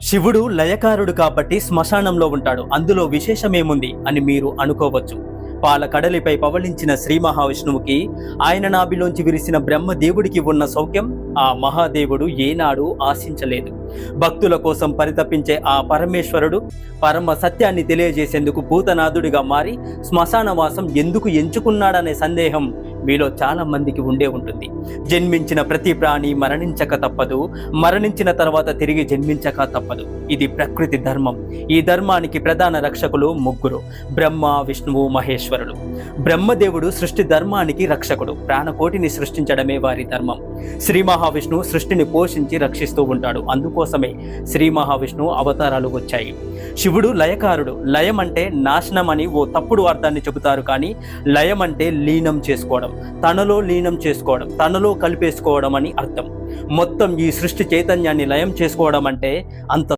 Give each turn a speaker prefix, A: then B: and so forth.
A: శివుడు లయకారుడు కాబట్టి శ్మశానంలో ఉంటాడు, అందులో విశేషమేముంది అని మీరు అనుకోవచ్చు. పాల కడలిపై పవళించిన శ్రీ మహావిష్ణువుకి ఆయన నాభిలోంచి విరిసిన బ్రహ్మదేవుడికి ఉన్న సౌఖ్యం ఆ మహాదేవుడు ఏనాడు ఆశించలేదు. భక్తుల కోసం పరితపించే ఆ పరమేశ్వరుడు పరమ సత్యాన్ని తెలియజేసేందుకు భూతనాథుడిగా మారి శ్మశానవాసం ఎందుకు ఎంచుకున్నాడనే సందేహం మీలో చాలా మందికి ఉండే ఉంటుంది. జన్మించిన ప్రతి ప్రాణి మరణించక తప్పదు, మరణించిన తర్వాత తిరిగి జన్మించక తప్పదు. ఇది ప్రకృతి ధర్మం. ఈ ధర్మానికి ప్రధాన రక్షకులు ముగ్గురు: బ్రహ్మ, విష్ణువు, మహేశ్వరుడు. బ్రహ్మదేవుడు సృష్టి ధర్మానికి రక్షకుడు. ప్రాణకోటిని సృష్టించడమే వారి ధర్మం. శ్రీ మహావిష్ణువు సృష్టిని పోషించి రక్షిస్తూ ఉంటాడు. అందుకోసమే శ్రీ మహావిష్ణువు అవతారాలు వచ్చాయి. శివుడు లయకారుడు. లయం అంటే నాశనం అని ఓ తప్పుడు అర్థాన్ని చెబుతారు, కానీ లయం అంటే లీనం చేసుకోవడం, తనలో లీనం చేసుకోవడం, తనలో కలిపేసుకోవడం అని అర్థం. మొత్తం ఈ సృష్టి చైతన్యాన్ని లయం చేసుకోవడం అంటే అంత